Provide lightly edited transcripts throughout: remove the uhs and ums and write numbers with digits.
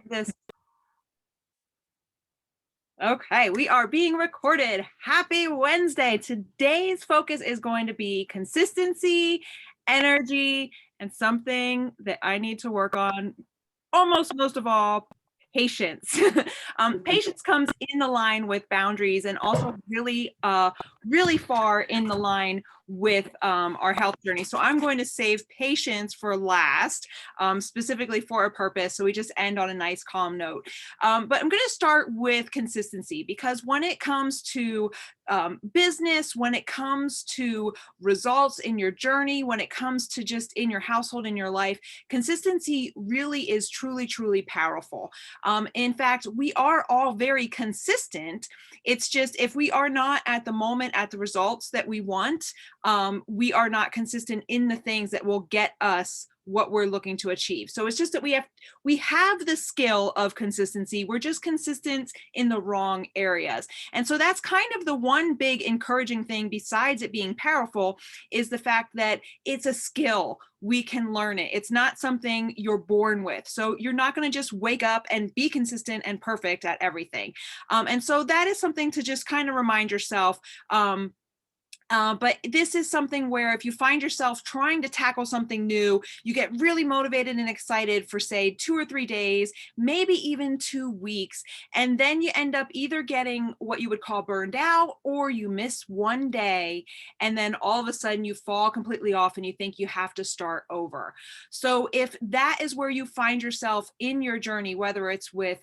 This. Okay, we are being recorded. Happy Wednesday. Today's focus is going to be consistency, energy, and something that I need to work on almost most of all, patience. Patience comes in the line with boundaries and also really far in the line with our health journey. So I'm going to save patience for last, specifically for a purpose. So we just end on a nice calm note. But I'm going to start with consistency, because when it comes to business, when it comes to results in your journey, when it comes to just in your household, in your life, consistency really is truly powerful. In fact, we are all very consistent. It's just if we are not at the moment at the results that we want, we are not consistent in the things that will get us what we're looking to achieve. So it's just that we have the skill of consistency. We're just consistent in the wrong areas. And so that's kind of the one big encouraging thing, besides it being powerful, is the fact that it's a skill. We can learn it. It's not something you're born with. So you're not going to just wake up and be consistent and perfect at everything. And so that is something to just kind of remind yourself. But this is something where if you find yourself trying to tackle something new, you get really motivated and excited for, say, 2 or 3 days, maybe even 2 weeks. And then you end up either getting what you would call burned out, or you miss one day. And then all of a sudden you fall completely off and you think you have to start over. So if that is where you find yourself in your journey, whether it's with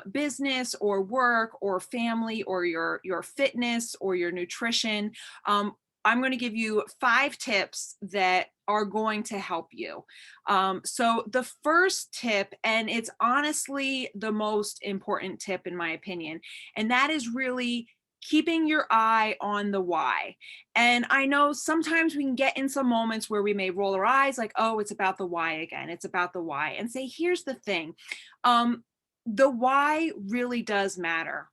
business or work or family or your fitness or your nutrition, I'm going to give you 5 tips that are going to help you. So the first tip, and it's honestly the most important tip in my opinion, and that is really keeping your eye on the why. And I know sometimes we can get in some moments where we may roll our eyes like, oh, it's about the why again. It's about the why. And say, here's the thing. The why really does matter.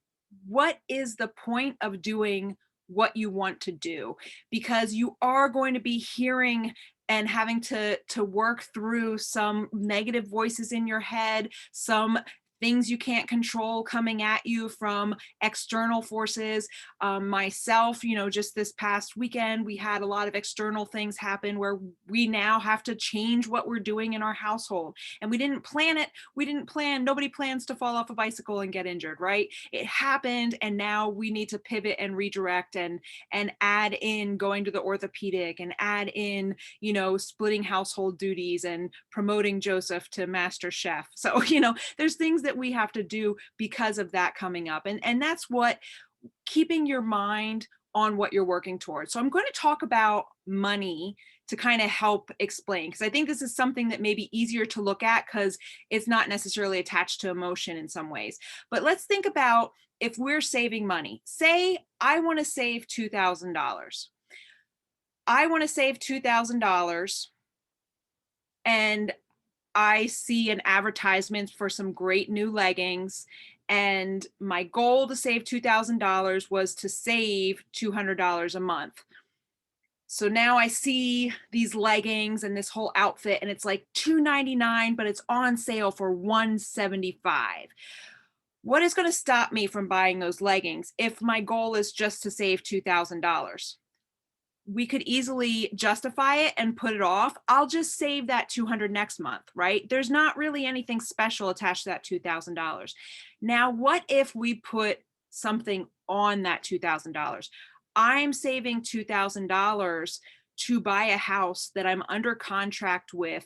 What is the point of doing what you want to do? Because you are going to be hearing and having to work through some negative voices in your head, some things you can't control coming at you from external forces. Myself, just this past weekend, we had a lot of external things happen where we now have to change what we're doing in our household. And we didn't plan it. Nobody plans to fall off a bicycle and get injured, right? It happened. And now we need to pivot and redirect and add in going to the orthopedic and add in, splitting household duties and promoting Joseph to master chef. So, there's things that we have to do because of that coming up. And that's what keeping your mind on what you're working towards. So I'm going to talk about money to kind of help explain, because I think this is something that may be easier to look at because it's not necessarily attached to emotion in some ways. But let's think about if we're saving money. Say I want to save $2,000. I want to save $2,000 and I see an advertisement for some great new leggings, and my goal to save $2,000 was to save $200 a month. So now I see these leggings and this whole outfit, and it's like $299, but it's on sale for $175. What is going to stop me from buying those leggings if my goal is just to save $2,000? We could easily justify it and put it off. I'll just save that $200 next month, right? There's not really anything special attached to that $2,000. Now, what if we put something on that $2,000? I'm saving $2,000 to buy a house that I'm under contract with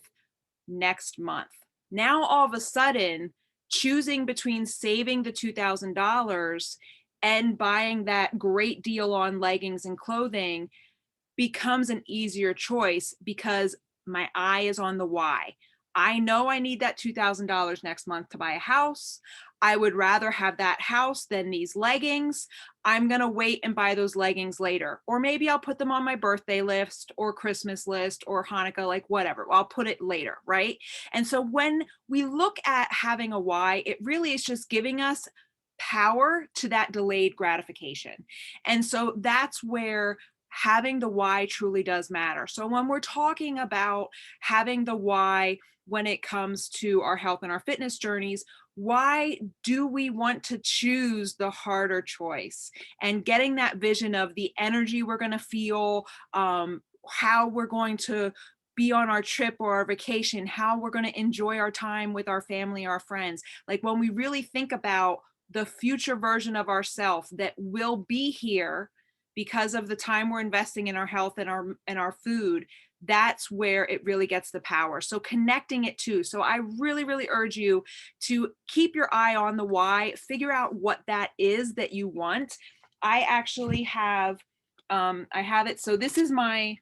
next month. Now, all of a sudden, choosing between saving the $2,000 and buying that great deal on leggings and clothing becomes an easier choice because my eye is on the why. I know I need that $2,000 next month to buy a house. I would rather have that house than these leggings. I'm going to wait and buy those leggings later. Or maybe I'll put them on my birthday list or Christmas list or Hanukkah, like whatever. I'll put it later, right? And so when we look at having a why, it really is just giving us power to that delayed gratification. And so that's where having the why truly does matter. So when we're talking about having the why, when it comes to our health and our fitness journeys. Why do we want to choose the harder choice? And getting that vision of the energy we're going to feel, how we're going to be on our trip or our vacation, how we're going to enjoy our time with our family, our friends. Like when we really think about the future version of ourselves that will be here because of the time we're investing in our health and our food, that's where it really gets the power. So connecting it to. So I really, really urge you to keep your eye on the why, figure out what that is that you want. I actually have I have it. So this is my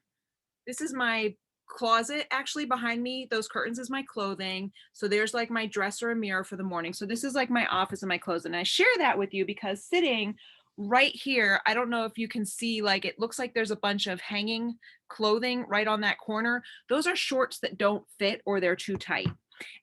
closet actually behind me. Those curtains is my clothing. So there's like my dresser and mirror for the morning. So this is like my office and my clothes. And I share that with you because sitting right here, I don't know if you can see, like it looks like there's a bunch of hanging clothing right on that corner. Those are shorts that don't fit or they're too tight.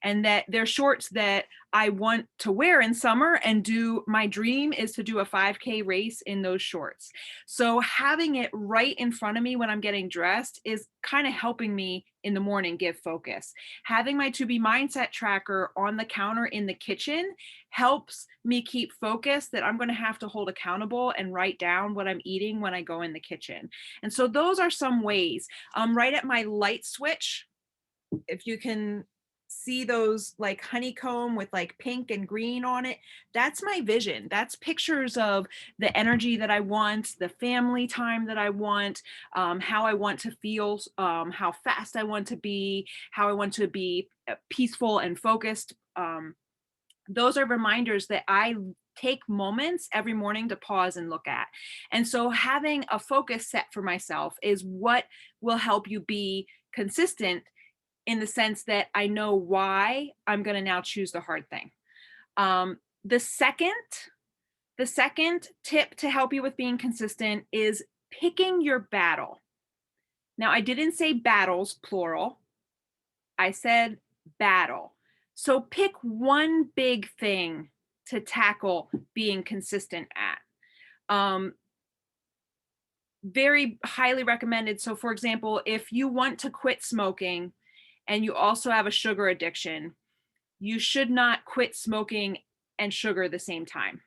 And that they're shorts that I want to wear in summer and do. My dream is to do a 5K race in those shorts. So having it right in front of me when I'm getting dressed is kind of helping me in the morning give focus. Having my To Be Mindset tracker on the counter in the kitchen helps me keep focus that I'm going to have to hold accountable and write down what I'm eating when I go in the kitchen. And so those are some ways. Right at my light switch, if you can see those like honeycomb with like pink and green on it, that's my vision. That's pictures of the energy that I want, the family time that I want, how I want to feel, how fast I want to be, how I want to be peaceful and focused. Those are reminders that I take moments every morning to pause and look at. And so having a focus set for myself is what will help you be consistent, in the sense that I know why I'm going to now choose the hard thing. Um, the second, the second tip to help you with being consistent is picking your battle. Now, I didn't say battles, plural. I said battle. So pick one big thing to tackle being consistent at. Very highly recommended. So, for example, if you want to quit smoking, and you also have a sugar addiction, you should not quit smoking and sugar at the same time.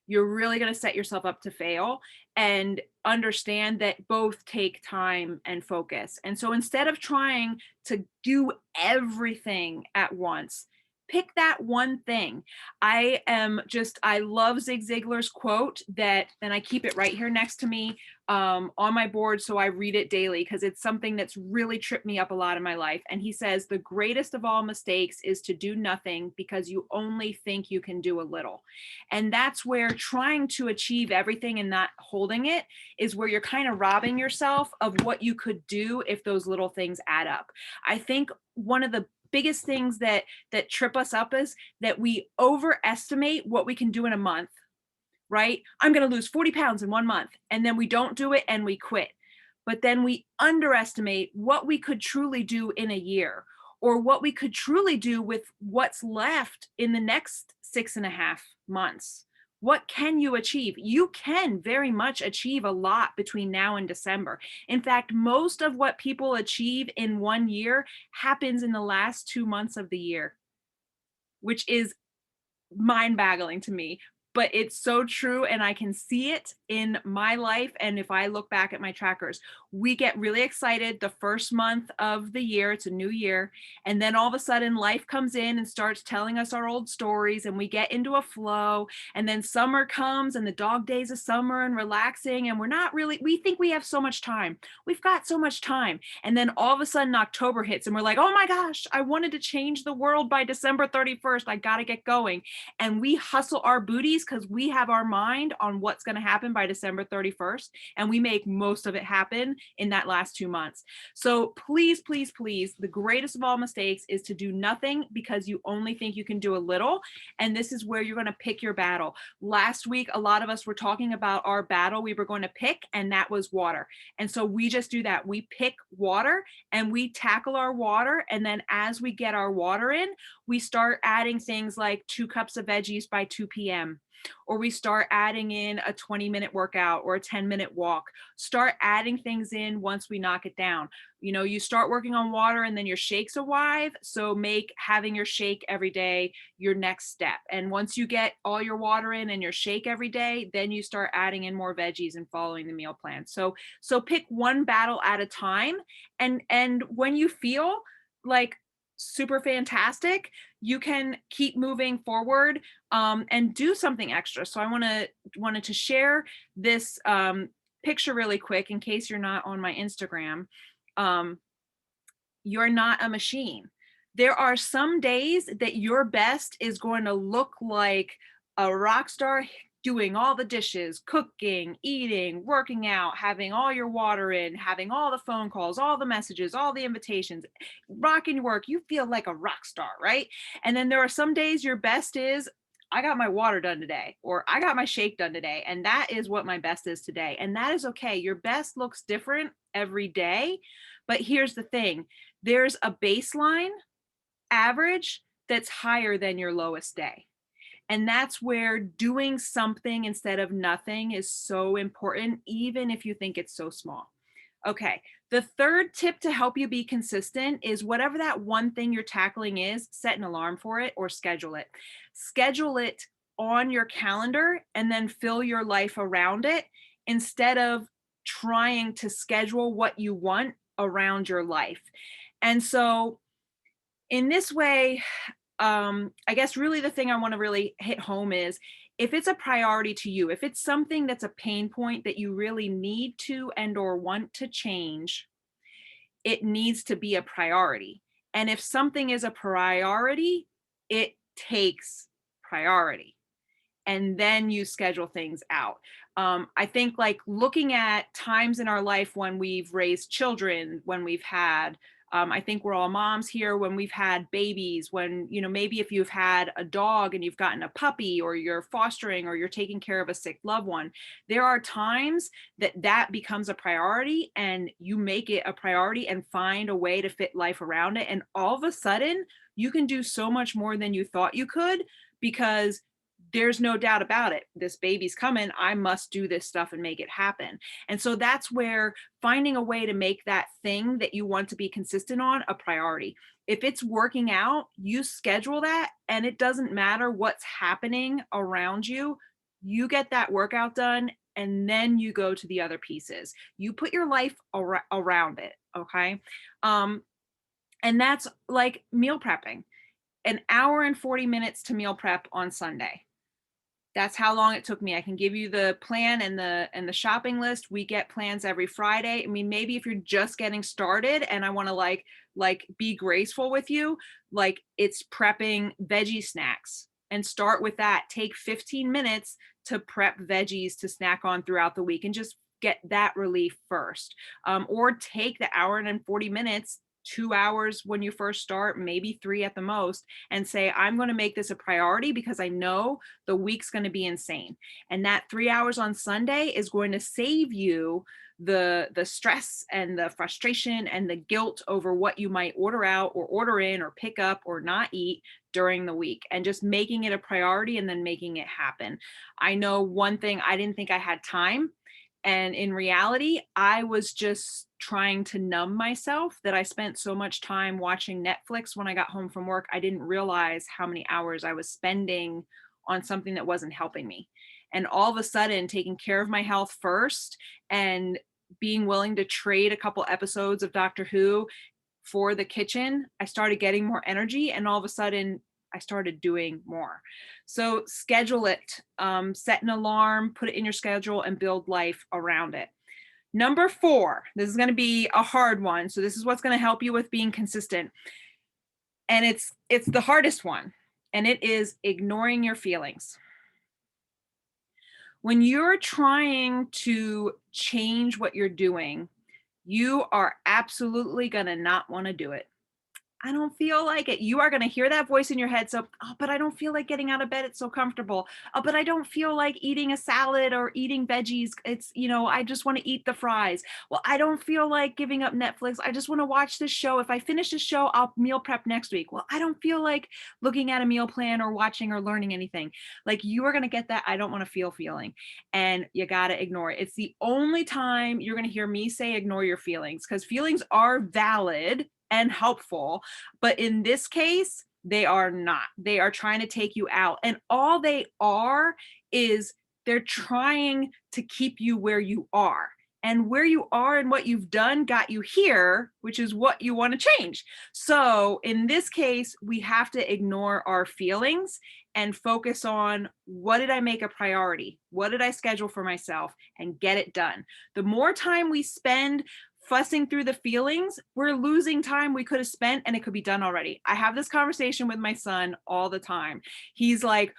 You're really going to set yourself up to fail, and understand that both take time and focus. And so instead of trying to do everything at once, pick that one thing. I love Zig Ziglar's quote that, and I keep it right here next to me on my board. So I read it daily because it's something that's really tripped me up a lot in my life. And he says, the greatest of all mistakes is to do nothing because you only think you can do a little. And that's where trying to achieve everything and not holding it is where you're kind of robbing yourself of what you could do if those little things add up. I think one of the biggest things that trip us up is that we overestimate what we can do in a month, right? I'm going to lose 40 pounds in 1 month, and then we don't do it and we quit. But then we underestimate what we could truly do in a year, or what we could truly do with what's left in the next 6.5 months. What can you achieve? You can very much achieve a lot between now and December. In fact, most of what people achieve in 1 year happens in the last 2 months of the year, which is mind-boggling to me. But it's so true, and I can see it in my life. And if I look back at my trackers, we get really excited the first month of the year. It's a new year. And then all of a sudden life comes in and starts telling us our old stories, and we get into a flow. And then summer comes and the dog days of summer and relaxing. And we think we have so much time. We've got so much time. And then all of a sudden October hits and we're like, oh my gosh, I wanted to change the world by December 31st. I got to get going. And we hustle our booties because we have our mind on what's going to happen by December 31st. And we make most of it happen in that last 2 months. So please, please, please, the greatest of all mistakes is to do nothing because you only think you can do a little. And this is where you're going to pick your battle. Last week, a lot of us were talking about our battle we were going to pick, and that was water. And so we just do that. We pick water and we tackle our water. And then as we get our water in, we start adding things like 2 cups of veggies by 2 p.m., or we start adding in a 20-minute workout or a 10-minute walk. Start adding things in once we knock it down. You start working on water and then your shakes arrive. So make having your shake every day your next step. And once you get all your water in and your shake every day, then you start adding in more veggies and following the meal plan. So pick one battle at a time. And when you feel like super fantastic, you can keep moving forward, and do something extra. So I wanted to share this picture really quick in case you're not on my Instagram. You're not a machine. There are some days that your best is going to look like a rock star doing all the dishes, cooking, eating, working out, having all your water in, having all the phone calls, all the messages, all the invitations, rocking your work. You feel like a rock star, right? And then there are some days your best is, I got my water done today, or I got my shake done today. And that is what my best is today. And that is okay. Your best looks different every day. But here's the thing, there's a baseline average that's higher than your lowest day. And that's where doing something instead of nothing is so important, even if you think it's so small. Okay, the third tip to help you be consistent is whatever that one thing you're tackling is, set an alarm for it or schedule it. Schedule it on your calendar and then fill your life around it instead of trying to schedule what you want around your life. And so in this way, I guess really the thing I want to really hit home is, if it's a priority to you, if it's something that's a pain point that you really need to and or want to change, it needs to be a priority. And if something is a priority, it takes priority. And then you schedule things out. I think like looking at times in our life when we've raised children, when we've had, I think we're all moms here, when we've had babies, when, maybe if you've had a dog and you've gotten a puppy, or you're fostering, or you're taking care of a sick loved one, there are times that becomes a priority, and you make it a priority and find a way to fit life around it. And all of a sudden, you can do so much more than you thought you could, because there's no doubt about it. This baby's coming. I must do this stuff and make it happen. And so that's where finding a way to make that thing that you want to be consistent on a priority. If it's working out, you schedule that, and it doesn't matter what's happening around you. You get that workout done, and then you go to the other pieces. You put your life around it. Okay. And that's like meal prepping. An hour and 40 minutes to meal prep on Sunday. That's how long it took me. I can give you the plan and the shopping list. We get plans every Friday. I mean, maybe if you're just getting started and I want to like be graceful with you, like it's prepping veggie snacks, and start with that. Take 15 minutes to prep veggies to snack on throughout the week and just get that relief first. Or take the hour and 40 minutes, 2 hours when you first start, maybe 3 at the most, and say, I'm going to make this a priority because I know the week's going to be insane. And that 3 hours on Sunday is going to save you the stress and the frustration and the guilt over what you might order out or order in or pick up or not eat during the week, and just making it a priority and then making it happen. I know one thing, I didn't think I had time. And in reality, I was just trying to numb myself, that I spent so much time watching Netflix when I got home from work. I didn't realize how many hours I was spending on something that wasn't helping me. And all of a sudden, taking care of my health first and being willing to trade a couple episodes of Doctor Who for the kitchen, I started getting more energy, and all of a sudden I started doing more. So schedule it, set an alarm, put it in your schedule, and build life around it. Number 4, this is going to be a hard one. So this is what's going to help you with being consistent. And it's the hardest one, and it is ignoring your feelings. When you're trying to change what you're doing, you are absolutely going to not want to do it. I don't feel like it. You are going to hear that voice in your head. So, oh, but I don't feel like getting out of bed. It's so comfortable. Oh, but I don't feel like eating a salad or eating veggies. It's, I just want to eat the fries. Well, I don't feel like giving up Netflix. I just want to watch this show. If I finish this show, I'll meal prep next week. Well, I don't feel like looking at a meal plan or watching or learning anything. Like, you are going to get that I don't want to feel feeling, and you got to ignore it. It's the only time you're going to hear me say ignore your feelings, because feelings are valid and helpful. But in this case, they are not. They are trying to take you out. And all they are is they're trying to keep you where you are. And where you are and what you've done got you here, which is what you want to change. So in this case, we have to ignore our feelings and focus on, what did I make a priority? What did I schedule for myself? And get it done. The more time we spend fussing through the feelings, we're losing time we could have spent and it could be done already. I have this conversation with my son all the time. He's like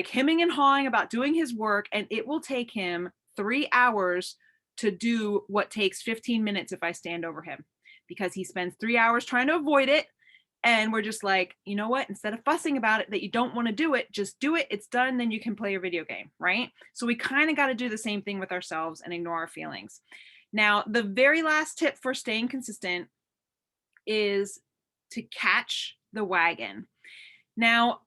hemming and hawing about doing his work, and it will take him 3 hours to do what takes 15 minutes if I stand over him, because he spends 3 hours trying to avoid it. And we're just like, you know what? Instead of fussing about it that you don't want to do it, just do it. It's done. Then you can play your video game, right? So we kind of got to do the same thing with ourselves and ignore our feelings. Now, the very last tip for staying consistent is to catch the wagon. Now,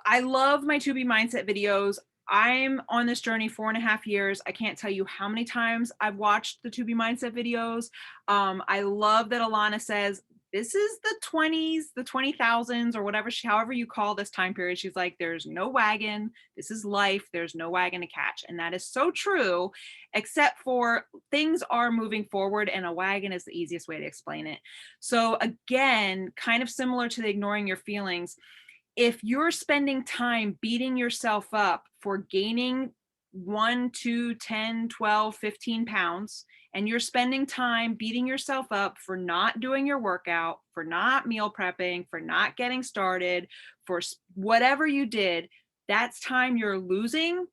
I love my To Be Mindset videos. I'm on this journey 4.5 years. I can't tell you how many times I've watched the To Be Mindset videos. I love that Alana says, this is the 20s, the 20,000s, or whatever, however you call this time period. She's like, there's no wagon. This is life. There's no wagon to catch. And that is so true, except for things are moving forward, and a wagon is the easiest way to explain it. So again, kind of similar to the ignoring your feelings, if you're spending time beating yourself up for gaining 1, 2, 10, 12, 15 pounds, and you're spending time beating yourself up for not doing your workout, for not meal prepping, for not getting started, for whatever you did, that's time you're losing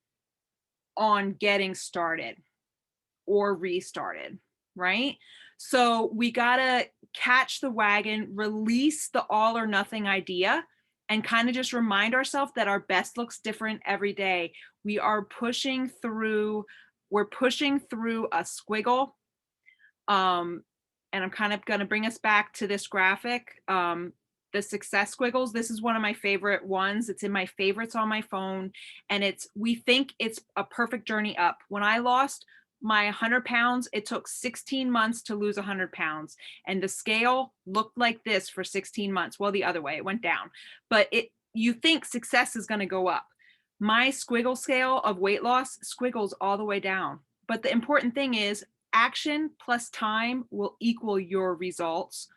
on getting started or restarted, right? So we got to catch the wagon, release the all or nothing idea, and kind of just remind ourselves that our best looks different every day. We are pushing through, we're pushing through a squiggle. And I'm kind of going to bring us back to this graphic. The success squiggles. This is one of my favorite ones. It's in my favorites on my phone. And we think it's a perfect journey up. When I lost my 100 pounds, it took 16 months to lose 100 pounds. And the scale looked like this for 16 months. Well, the other way, it went down. But you think success is going to go up. My squiggle scale of weight loss squiggles all the way down. But the important thing is, action plus time will equal your results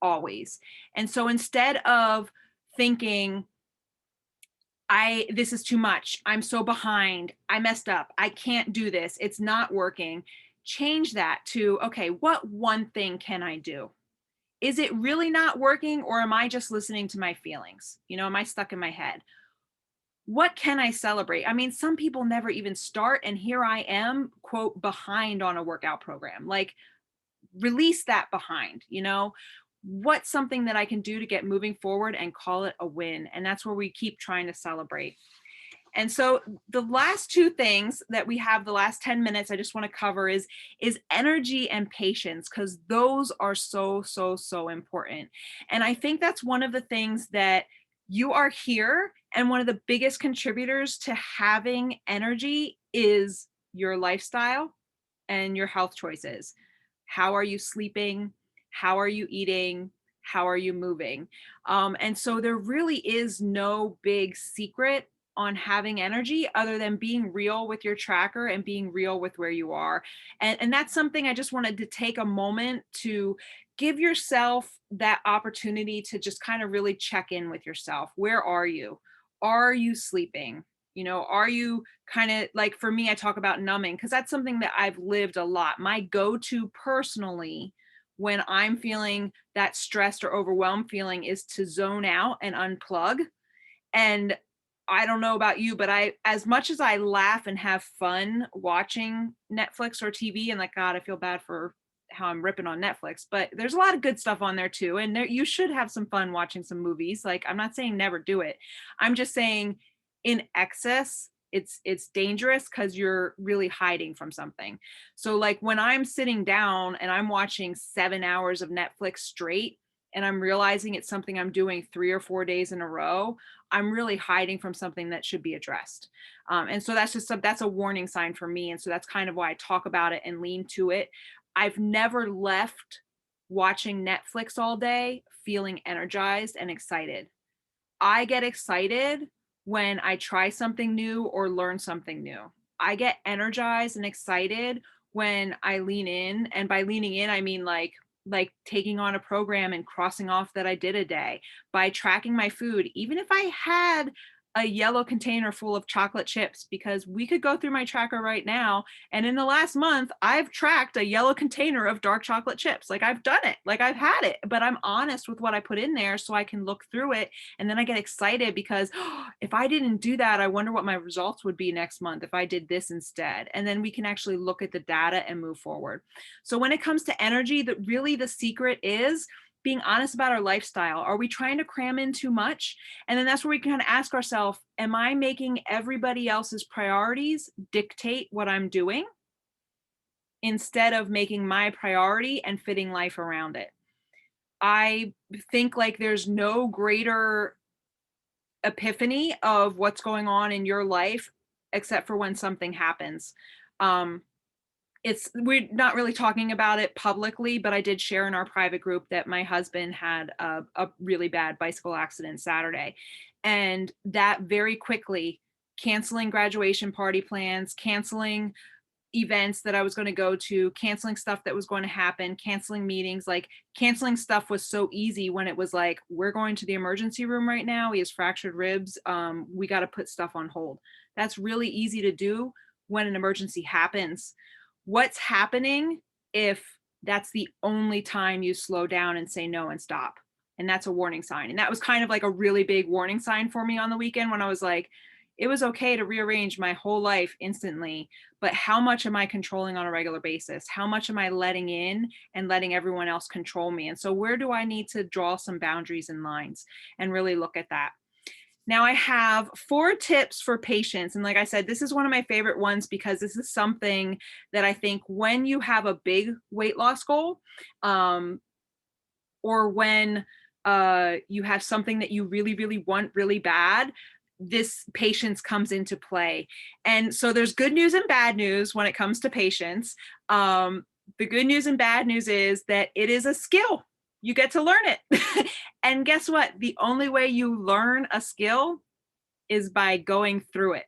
always. And so instead of thinking, this is too much, I'm so behind, I messed up, I can't do this, it's not working, change that to, okay, what one thing can I do? Is it really not working, or am I just listening to my feelings? Am I stuck in my head? What can I celebrate? I mean, some people never even start, and here I am, quote, behind on a workout program. Like, release that behind, what's something that I can do to get moving forward and call it a win? And that's where we keep trying to celebrate. And so the last two things that we have, the last 10 minutes, I just want to cover is energy and patience, because those are so, so, so important. And I think that's one of the things that you are here. And one of the biggest contributors to having energy is your lifestyle and your health choices. How are you sleeping? How are you eating? How are you moving? And so there really is no big secret on having energy other than being real with your tracker and being real with where you are. And that's something I just wanted to take a moment to give yourself that opportunity to just kind of really check in with yourself. Where are you? Are you sleeping? Are you kind of like, for me, I talk about numbing because that's something that I've lived a lot. My go-to personally, when I'm feeling that stressed or overwhelmed feeling, is to zone out and unplug. And I don't know about you, but as much as I laugh and have fun watching Netflix or TV, and like, God, I feel bad for how I'm ripping on Netflix, but there's a lot of good stuff on there too. And there, you should have some fun watching some movies. Like, I'm not saying never do it. I'm just saying in excess, it's dangerous because you're really hiding from something. So like when I'm sitting down and I'm watching 7 hours of Netflix straight, and I'm realizing it's something I'm doing 3 or 4 days in a row, I'm really hiding from something that should be addressed. And so that's a warning sign for me. And so that's kind of why I talk about it and lean to it. I've never left watching Netflix all day feeling energized and excited. I get excited when I try something new or learn something new. I get energized and excited when I lean in. And by leaning in, I mean like taking on a program and crossing off that I did a day, by tracking my food, even if I had a yellow container full of chocolate chips, because we could go through my tracker right now. And in the last month, I've tracked a yellow container of dark chocolate chips. Like I've done it, like I've had it, but I'm honest with what I put in there so I can look through it. And then I get excited because if I didn't do that, I wonder what my results would be next month if I did this instead. And then we can actually look at the data and move forward. So when it comes to energy, that really the secret is being honest about our lifestyle. Are we trying to cram in too much? And then that's where we can kind of ask ourselves, am I making everybody else's priorities dictate what I'm doing instead of making my priority and fitting life around it? I think like there's no greater epiphany of what's going on in your life except for when something happens. Um, we're not really talking about it publicly, but I did share in our private group that my husband had a really bad bicycle accident Saturday, and that very quickly canceling graduation party plans, canceling events that I was going to go to, canceling stuff that was going to happen, canceling meetings. Like canceling stuff was so easy when it was like, we're going to the emergency room right now, he has fractured ribs, we got to put stuff on hold. That's really easy to do when an emergency happens. What's happening if that's the only time you slow down and say no and stop? And that's a warning sign. And that was kind of like a really big warning sign for me on the weekend when I was like, it was okay to rearrange my whole life instantly, but how much am I controlling on a regular basis? How much am I letting in and letting everyone else control me? And so where do I need to draw some boundaries and lines and really look at that? Now I have 4 tips for patience. And like I said, this is one of my favorite ones because this is something that I think when you have a big weight loss goal, or when you have something that you really, really want really bad, this patience comes into play. And so there's good news and bad news when it comes to patience. The good news and bad news is that it is a skill. You get to learn it. And guess what? The only way you learn a skill is by going through it.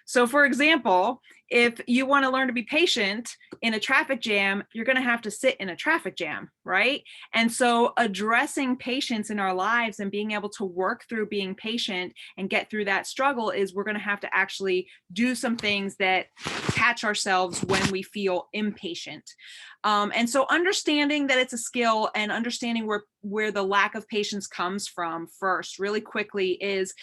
So for example, if you want to learn to be patient in a traffic jam, you're going to have to sit in a traffic jam, right? And so addressing patience in our lives and being able to work through being patient and get through that struggle is we're going to have to actually do some things that catch ourselves when we feel impatient. And so understanding that it's a skill and understanding where the lack of patience comes from first, really quickly, is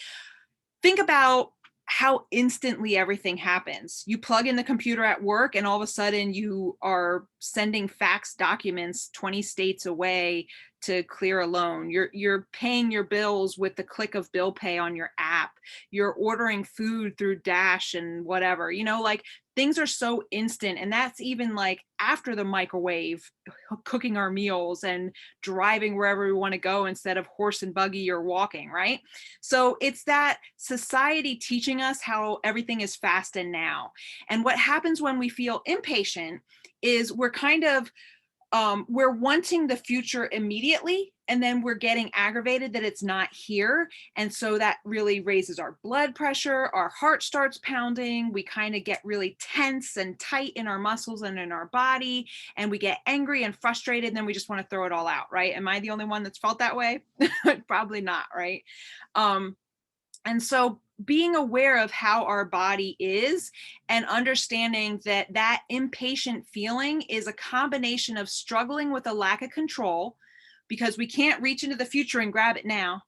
think about how instantly everything happens. You plug in the computer at work and all of a sudden you are sending fax documents 20 states away to clear a loan. You're paying your bills with the click of bill pay on your app. You're ordering food through Dash and whatever, like things are so instant. And that's even like after the microwave, cooking our meals and driving wherever we want to go instead of horse and buggy or walking, right? So it's that society teaching us how everything is fast and now. And what happens when we feel impatient is we're kind of we're wanting the future immediately, and then we're getting aggravated that it's not here. And so that really raises our blood pressure, our heart starts pounding, we kind of get really tense and tight in our muscles and in our body, and we get angry and frustrated, and then we just want to throw it all out, right? Am I the only one that's felt that way? Probably not, right? And so being aware of how our body is and understanding that that impatient feeling is a combination of struggling with a lack of control, because we can't reach into the future and grab it now.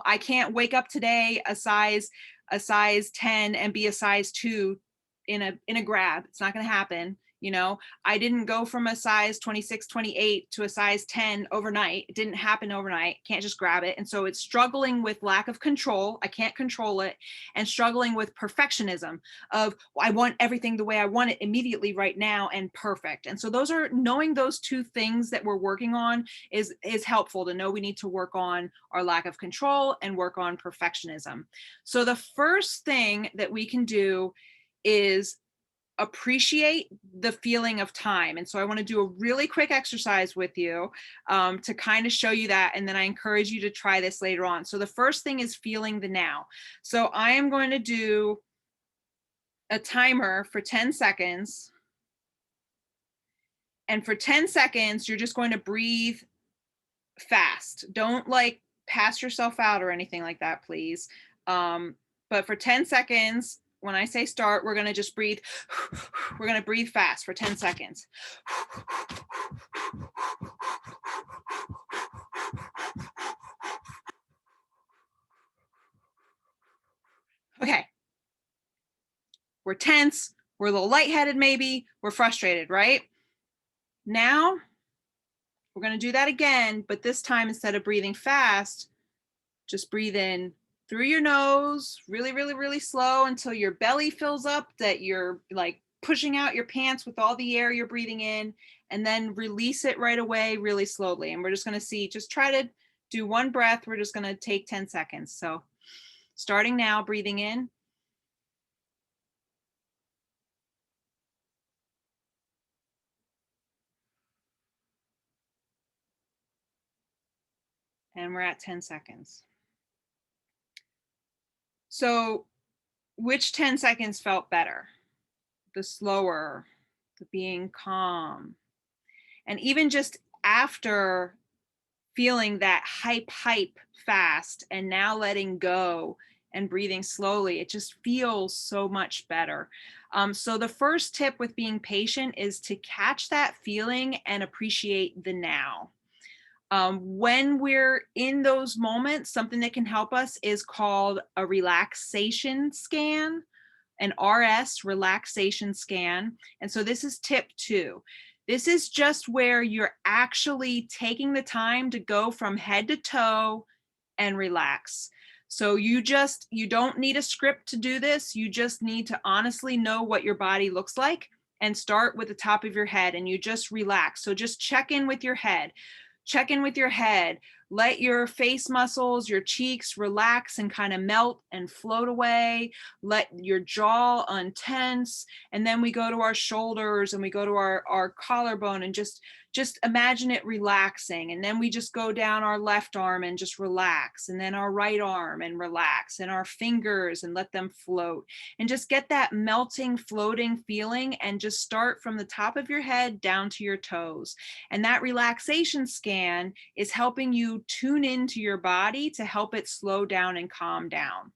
I can't wake up today a size 10 and be a size 2 in a grab. It's not going to happen. You know, I didn't go from a size 26, 28 to a size 10 overnight. It didn't happen overnight. Can't just grab it. And so it's struggling with lack of control. I can't control it. And struggling with perfectionism of, well, I want everything the way I want it immediately right now and perfect. And so those are, knowing those two things that we're working on is helpful to know. We need to work on our lack of control and work on perfectionism. So the first thing that we can do is appreciate the feeling of time. And so I want to do a really quick exercise with you to kind of show you that. And then I encourage you to try this later on. So the first thing is feeling the now. So I am going to do a timer for 10 seconds. And for 10 seconds, you're just going to breathe fast. Don't like pass yourself out or anything like that, please. But for 10 seconds, when I say start, we're going to just breathe. We're going to breathe fast for 10 seconds. Okay. We're tense. We're a little lightheaded, maybe. We're frustrated, right? Now, we're going to do that again, but this time, instead of breathing fast, just breathe in through your nose, really, really, really slow until your belly fills up, that you're like pushing out your pants with all the air you're breathing in, and then release it right away really slowly. And we're just going to see, just try to do one breath. We're just going to take 10 seconds. So starting now, breathing in. And we're at 10 seconds. So which 10 seconds felt better? The slower, the being calm. And even just after feeling that hype fast and now letting go and breathing slowly, it just feels so much better. So the first tip with being patient is to catch that feeling and appreciate the now. When we're in those moments, something that can help us is called a relaxation scan, an RS relaxation scan. And so this is tip 2. This is just where you're actually taking the time to go from head to toe and relax. So you don't need a script to do this. You just need to honestly know what your body looks like and start with the top of your head, and you just relax. So just check in with your head. Check in with your head. Let your face muscles, your cheeks relax and kind of melt and float away. Let your jaw untense. And then we go to our shoulders and we go to our collarbone and just imagine it relaxing. And then we just go down our left arm and just relax. And then our right arm and relax. And our fingers and let them float. And just get that melting, floating feeling and just start from the top of your head down to your toes. And that relaxation scan is helping you tune into your body to help it slow down and calm down.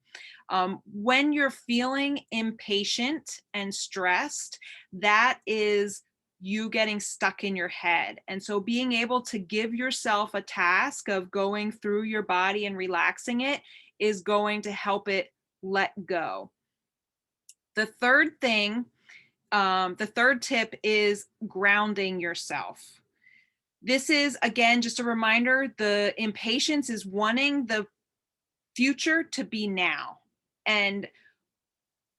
When you're feeling impatient and stressed, that is you getting stuck in your head. And so being able to give yourself a task of going through your body and relaxing it is going to help it let go. The third thing, the third tip is grounding yourself. This is, again, just a reminder, the impatience is wanting the future to be now and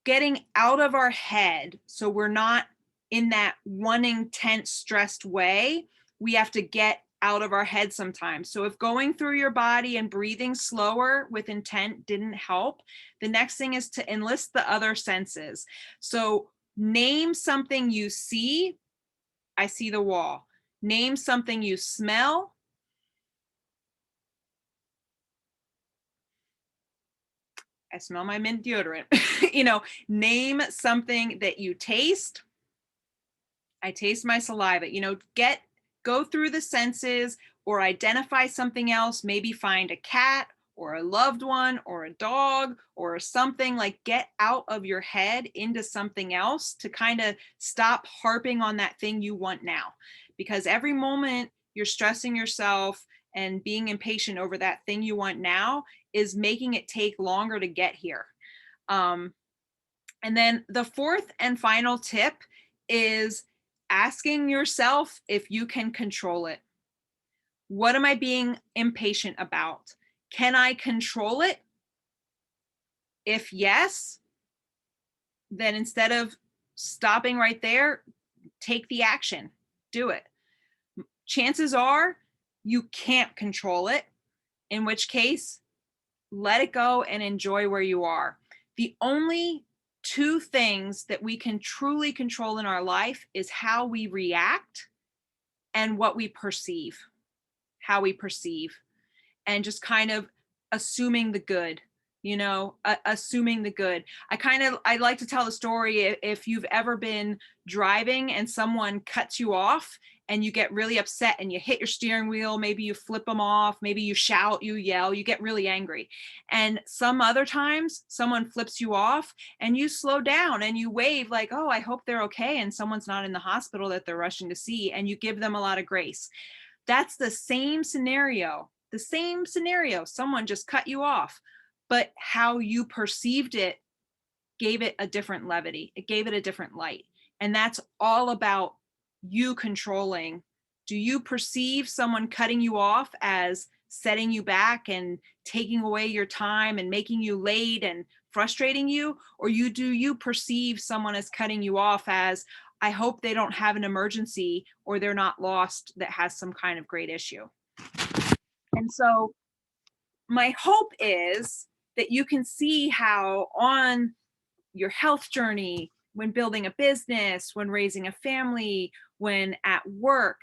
getting out of our head. So we're not in that wanting, tense, stressed way. We have to get out of our head sometimes. So if going through your body and breathing slower with intent didn't help, the next thing is to enlist the other senses. So name something you see. I see the wall. Name something you smell. I smell my mint deodorant. Name something that you taste. I taste my saliva. Go through the senses or identify something else. Maybe find a cat or a loved one or a dog or something. Like, get out of your head into something else to kind of stop harping on that thing you want now. Because every moment you're stressing yourself and being impatient over that thing you want now is making it take longer to get here. And then the fourth and final tip is asking yourself if you can control it. What am I being impatient about? Can I control it? If yes, then instead of stopping right there, take the action, do it. Chances are you can't control it, in which case, let it go and enjoy where you are. The only two things that we can truly control in our life is how we react and what we perceive, how we perceive, and just kind of assuming the good, assuming the good. I like to tell the story, if you've ever been driving and someone cuts you off and you get really upset and you hit your steering wheel, maybe you flip them off, maybe you shout, you yell, you get really angry. And some other times someone flips you off and you slow down and you wave like, oh, I hope they're okay, and someone's not in the hospital that they're rushing to see, and you give them a lot of grace. That's the same scenario. Someone just cut you off, but how you perceived it gave it a different levity. It gave it a different light. And that's all about you controlling. Do you perceive someone cutting you off as setting you back and taking away your time and making you late and frustrating you? Or do you perceive someone as cutting you off as, I hope they don't have an emergency or they're not lost, that has some kind of great issue? And so my hope is that you can see how on your health journey, when building a business, when raising a family, when at work,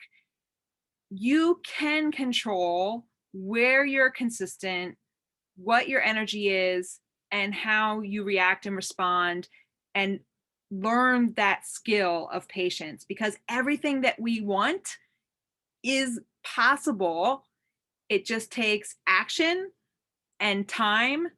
you can control where you're consistent, what your energy is, and how you react and respond, and learn that skill of patience, because everything that we want is possible. It just takes action and time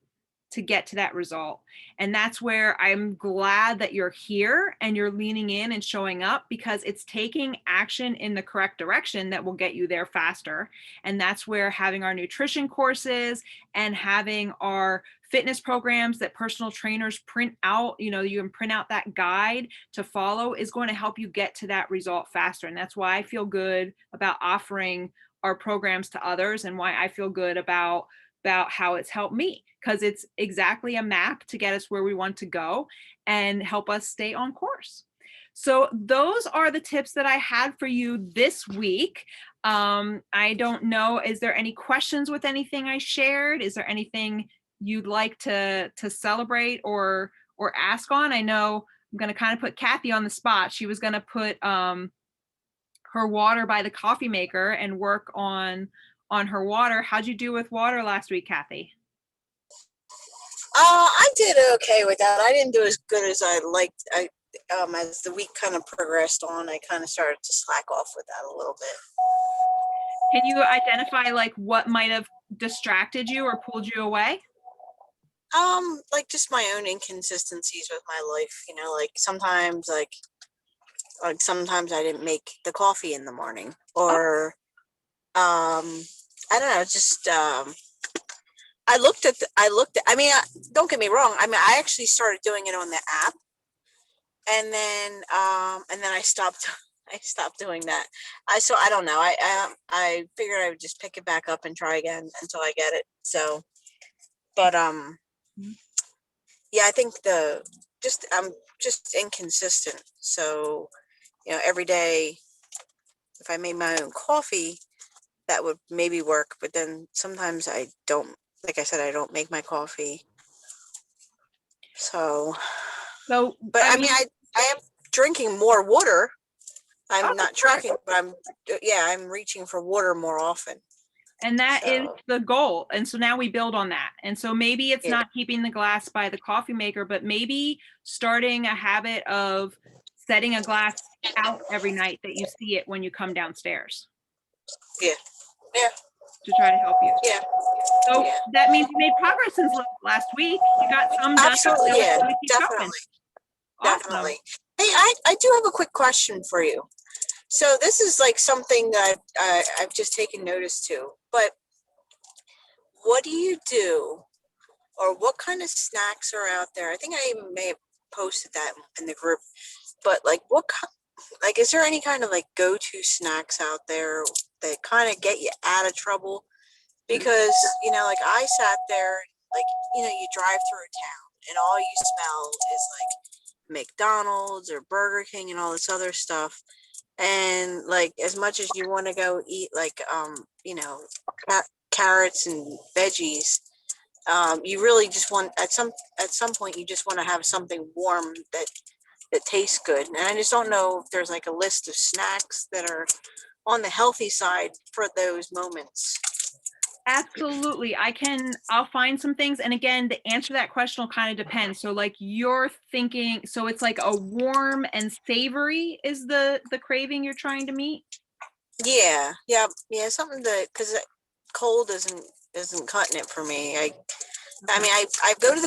to get to that result. And that's where I'm glad that you're here and you're leaning in and showing up, because it's taking action in the correct direction that will get you there faster. And that's where having our nutrition courses and having our fitness programs that personal trainers print out, you can print out that guide to follow, is going to help you get to that result faster. And that's why I feel good about offering our programs to others, and why I feel good about how it's helped me, because it's exactly a map to get us where we want to go and help us stay on course. So those are the tips that I had for you this week. I don't know, is there any questions with anything I shared? Is there anything you'd like to celebrate or ask on? I know I'm going to kind of put Kathy on the spot. She was going to put her water by the coffee maker and work on her water. How'd you do with water last week, Kathy? I did okay with that. I didn't do as good as I liked. As the week kind of progressed on, I kind of started to slack off with that a little bit. Can you identify like what might have distracted you or pulled you away? Like just my own inconsistencies with my life. Like sometimes sometimes I didn't make the coffee in the morning, or I don't know, just don't get me wrong. I mean, I actually started doing it on the app, and then I stopped. I stopped doing that. So I don't know. I figured I would just pick it back up and try again until I get it. So, but yeah, I think I'm just inconsistent. So, every day, if I made my own coffee, that would maybe work. But then sometimes I don't. Like I said, I don't make my coffee. So, but I mean, I am drinking more water. I'm not tracking, but I'm reaching for water more often. And that is the goal. And so now we build on that. And so maybe it's not keeping the glass by the coffee maker, but maybe starting a habit of setting a glass out every night that you see it when you come downstairs. Yeah. To try to help you. Yeah. So that means you made progress since last week. You got some done. Absolutely, yeah, definitely. Awesome. Definitely. Hey, I do have a quick question for you. So this is like something that I've just taken notice to, but what do you do, or what kind of snacks are out there? I think I even may have posted that in the group, but like like, is there any kind of like go-to snacks out there that kind of get you out of trouble? Because, like I sat there, like, you drive through a town and all you smell is like McDonald's or Burger King and all this other stuff. And like, as much as you want to go eat like, carrots and veggies, you really just want, at some point, you just want to have something warm that tastes good. And I just don't know if there's like a list of snacks that are on the healthy side for those moments. Absolutely. I'll find some things. And again, the answer to that question will kind of depend. So like you're thinking, so it's like a warm and savory is the craving you're trying to meet? Yeah, something that, because cold isn't cutting it for me. I mean, I go to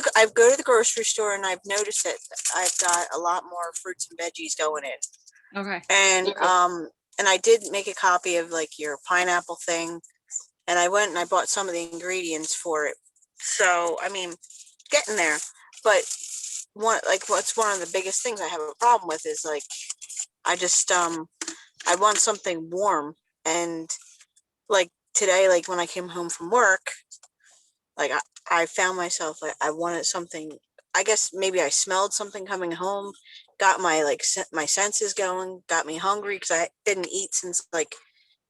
the grocery store and I've noticed that I've got a lot more fruits and veggies going in. Okay. And I did make a copy of like your pineapple thing, and I went and I bought some of the ingredients for it. So, I mean, getting there. But what's one of the biggest things I have a problem with is like, I just I want something warm. And like today, like when I came home from work, like I found myself like I wanted something. I guess maybe I smelled something coming home, got my my senses going, got me hungry because I didn't eat since like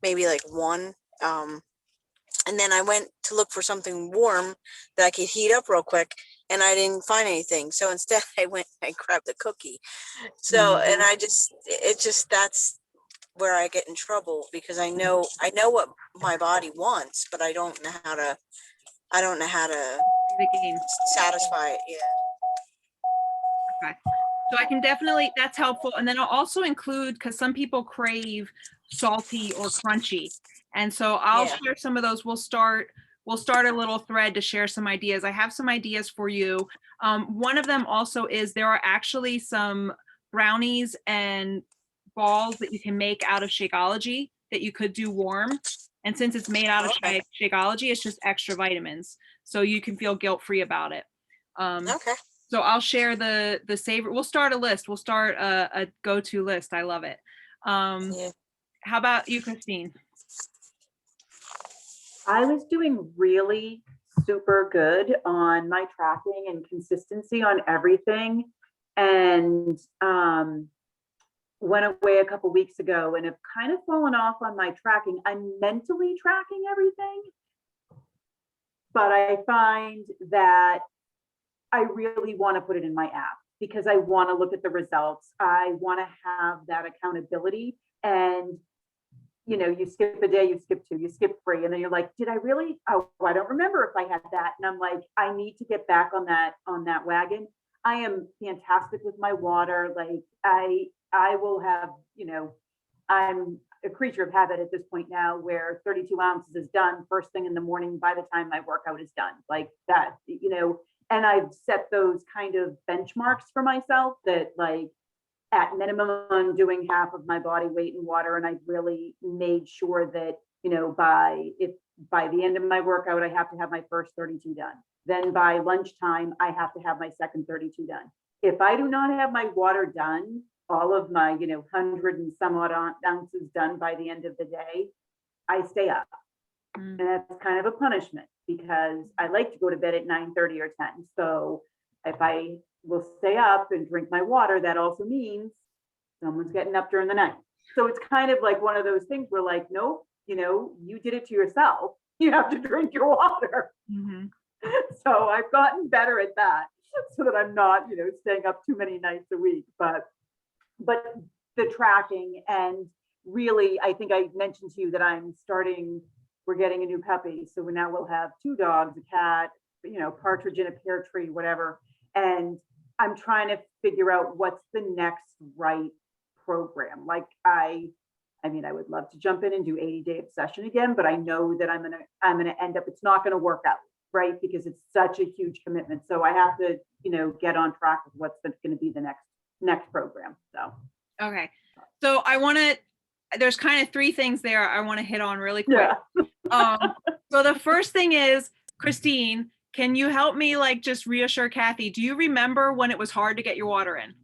maybe like 1. And then I went to look for something warm that I could heat up real quick, and I didn't find anything. So instead, I went and I grabbed a cookie. So, and that's where I get in trouble, because I know what my body wants, but I don't know how to The game. satisfy it. Yeah. Okay. So I can definitely, that's helpful. And then I'll also include, because some people crave salty or crunchy. And so I'll share some of those. We'll start a little thread to share some ideas. I have some ideas for you. One of them also is there are actually some brownies and balls that you can make out of Shakeology that you could do warm. And since it's made out of Shakeology, it's just extra vitamins. So you can feel guilt-free about it. Okay. So I'll share the savor. We'll start a list. We'll start a go-to list. I love it. How about you, Christine? I was doing really super good on my tracking and consistency on everything, and went away a couple weeks ago and have kind of fallen off on my tracking. I'm mentally tracking everything, but I find that I really want to put it in my app because I want to look at the results. I want to have that accountability. And you skip a day, you skip 2, you skip 3, and then you're like, did I really? Oh, I don't remember if I had that. And I'm like, I need to get back on that wagon. I am fantastic with my water. Like I will have, I'm a creature of habit at this point now, where 32 ounces is done first thing in the morning by the time my workout is done, like that, and I've set those kind of benchmarks for myself that, like, at minimum, I'm doing half of my body weight in water. And I've really made sure that, by the end of my workout, I have to have my first 32 done. Then by lunchtime, I have to have my second 32 done. If I do not have my water done, all of my, 100 and some odd ounces done by the end of the day, I stay up. And that's kind of a punishment because I like to go to bed at 9:30 or 10. So if I will stay up and drink my water, that also means someone's getting up during the night. So it's kind of like one of those things where, like, nope, you did it to yourself. You have to drink your water. Mm-hmm. So I've gotten better at that so that I'm not, staying up too many nights a week. But the tracking, and really, I think I mentioned to you that we're getting a new puppy. So now we'll have 2 dogs, a cat, partridge in a pear tree, whatever. And I'm trying to figure out what's the next right program. Like I would love to jump in and do 80-day obsession again, but I know that I'm gonna end up, it's not gonna work out, right? Because it's such a huge commitment. So I have to, get on track with what's gonna be the next program. So okay. So there's kind of 3 things there I want to hit on really quick. Yeah. So the first thing is, Christine, can you help me just reassure Kathy? Do you remember when it was hard to get your water in?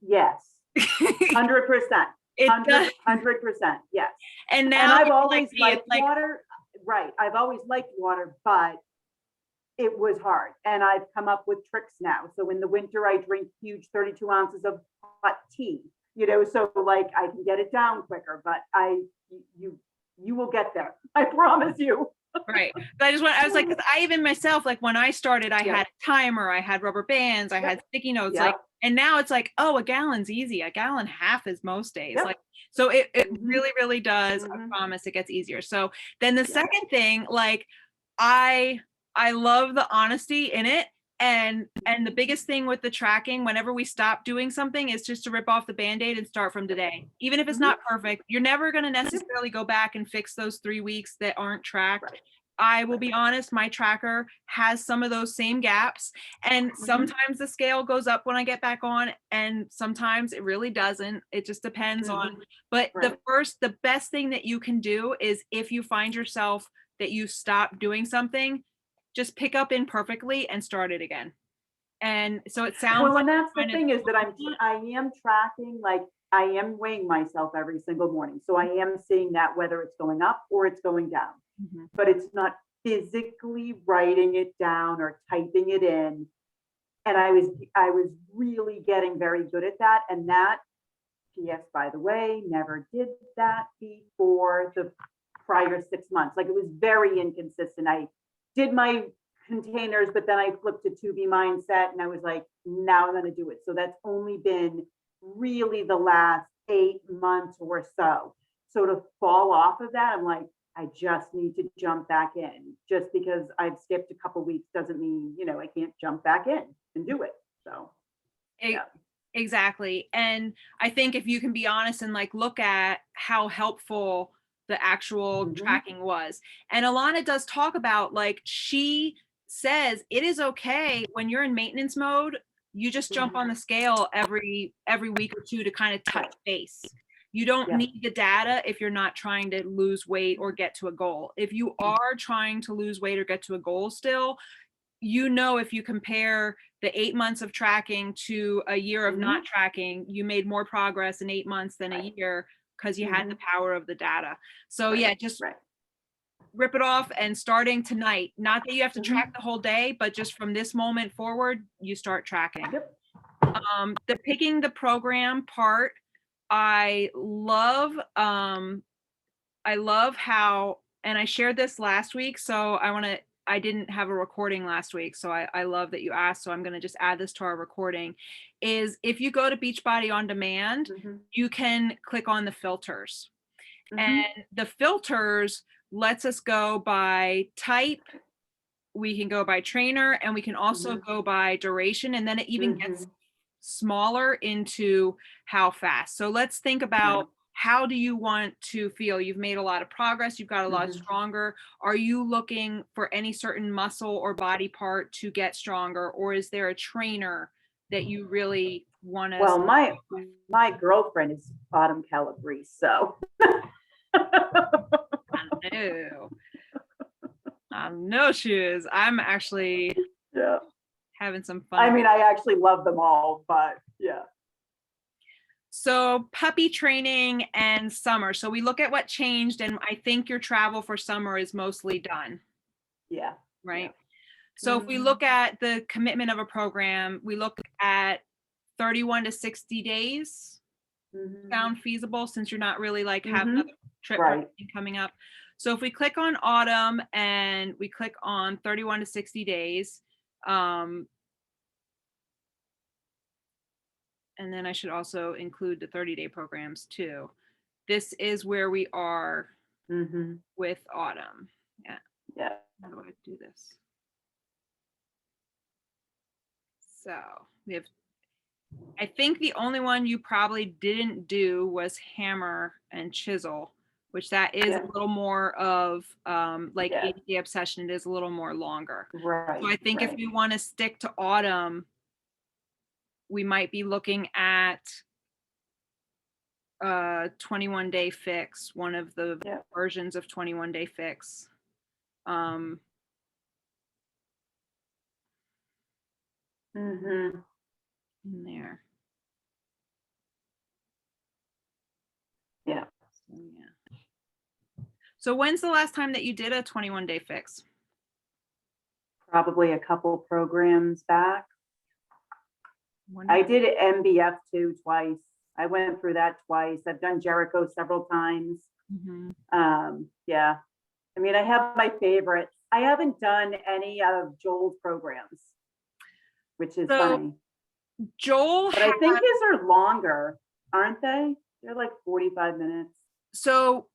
Yes. 100%. It does. 100%. Yes. And now And I've it's always like me, it's liked like, water. Right. I've always liked water, but it was hard. And I've come up with tricks now. So in the winter, I drink huge 32 ounces of hot tea, you know, so like I can get it down quicker, but you will get there. I promise you. right. But I was like, because I even myself, like when I started, I Yeah. had a timer, I had rubber bands, I Yep. had sticky notes, Yeah. like, and now it's like, oh, a gallon's easy. A gallon half is most days. Yep. Like, so it Mhm. really, really does. I Mhm. promise it gets easier. So then the Yeah. second thing, like I love the honesty in it. And the biggest thing with the tracking, whenever we stop doing something, is just to rip off the Band-Aid and start from today. Even if it's Mhm. not perfect, you're never going to necessarily go back and fix those 3 weeks that aren't tracked. Right. I will be honest, my tracker has some of those same gaps. And sometimes the scale goes up when I get back on, and sometimes it really doesn't. It just depends on. But Right. the best thing that you can do is if you find yourself that you stop doing something, just pick up imperfectly and start it again. And so it sounds Well, like and that's the kind of- thing is that I am tracking, like I am weighing myself every single morning. So I am seeing that whether it's going up or it's going down, Mhm. but it's not physically writing it down or typing it in. And I was really getting very good at that. And that, PS, by the way, never did that before the prior 6 months. Like it was very inconsistent. I did my containers, but then I flipped to 2B mindset and I was like, now I'm going to do it. So that's only been really the last 8 months or so. So to fall off of that, I'm like, I just need to jump back in. Just because I've skipped a couple weeks doesn't mean, you know, I can't jump back in and do it. So yeah. Exactly. And I think if you can be honest and like look at how helpful the actual tracking was. And Alana does talk about, like, she says it is okay when you're in maintenance mode, you just jump on the scale every week or two to kind of touch base. You don't need the data if you're not trying to lose weight or get to a goal. If you are trying to lose weight or get to a goal still, you know, if you compare the 8 months of tracking to a year of not tracking, you made more progress in 8 months than a year because you had the power of the data. So yeah, just rip it off and starting tonight. Not that you have to track the whole day, but just from this moment forward, you start tracking. The picking the program part, I love how, and I shared this last week, so I didn't have a recording last week, so I love that you asked, so I'm going to just add this to our recording, is if you go to Beachbody On Demand, you can click on the filters. And the filters lets us go by type, we can go by trainer, and we can also go by duration, and then it even gets smaller into how fast. So let's think about, how do you want to feel? You've made a lot of progress. You've got a lot stronger. Are you looking for any certain muscle or body part to get stronger? Or is there a trainer that you really want to? Well, my girlfriend is Autumn Calabrese, so. I know she is. I'm actually having some fun. I mean, I actually love them all, but yeah. So puppy training and summer. So we look at what changed, and I think your travel for summer is mostly done. Yeah. Right. Yeah. So if we look at the commitment of a program, we look at 31 to 60 days. Sound feasible since you're not really like having another trip coming up. So if we click on autumn and we click on 31 to 60 days, and then I should also include the 30-day programs too. This is where we are with autumn. Yeah. Yeah. How do I do this? So we have, I think the only one you probably didn't do was hammer and chisel, which that is a little more of like ADD obsession. It is a little more longer. Right. So I think if we want to stick to autumn, we might be looking at 21-day fix, one of the versions of 21-day fix. In there. So when's the last time that you did a 21-day fix? Probably a couple programs back. When I did- did MBF too twice. I went through that twice. I've done Jericho several times. Mhm. Yeah. I mean, I have my favorites. I haven't done any of Joel's programs, which is So, funny. Joel But I think his are longer, aren't they? They're like 45 minutes. so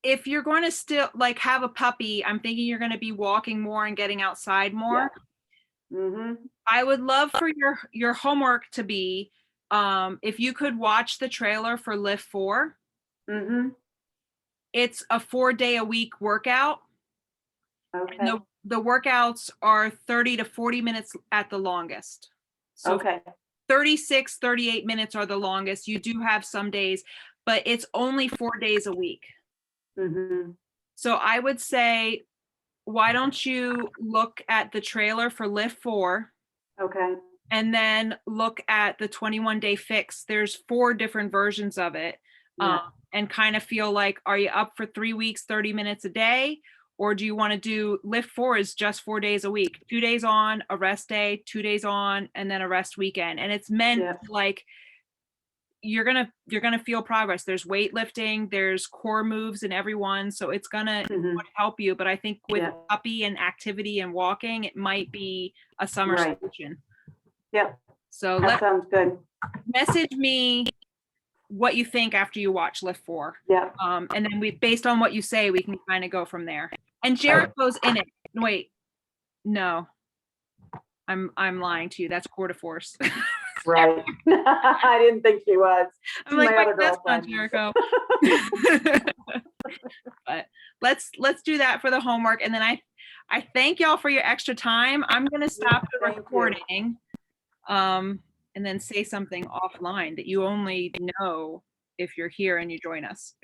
if you're going to still like have a puppy, I'm thinking you're going to be walking more and getting outside more. Mm-hmm. I would love for your homework to be if you could watch the trailer for Lift 4. Mm-hmm. It's a 4-day-a-week workout. Okay. And the workouts are 30 to 40 minutes at the longest. So Okay. 36, 38 minutes are the longest. You do have some days, but it's only 4 days a week. Mm-hmm. So I would say, why don't you look at the trailer for Lift 4 Okay. and then look at the 21-day fix? There's 4 different versions of it. Yeah. And kind of feel like, are you up for 3 weeks, 30 minutes a day? Or do you want to do Lift 4 is just 4 days a week, 2 days on, a rest day, 2 days on, and then a rest weekend. And it's meant Yeah. like you're gonna feel progress. There's weightlifting, there's core moves in every one, so it's gonna Mhm. help you. But I think with Yeah. puppy and activity and walking, it might be a summer Right. solution. Yep. So That sounds good. message me what you think after you watch Lift 4. Yeah. And then based on what you say, we can kind of go from there. And Jericho's in it. Wait, no, I'm lying to you. That's Quarter Force. Right. I didn't think she was. I'm like, my wait, other that's not girlfriend. Jericho. But let's do that for the homework. And then I thank y'all for your extra time. I'm gonna stop the Thank you. recording. And then say something offline that you only know if you're here and you join us.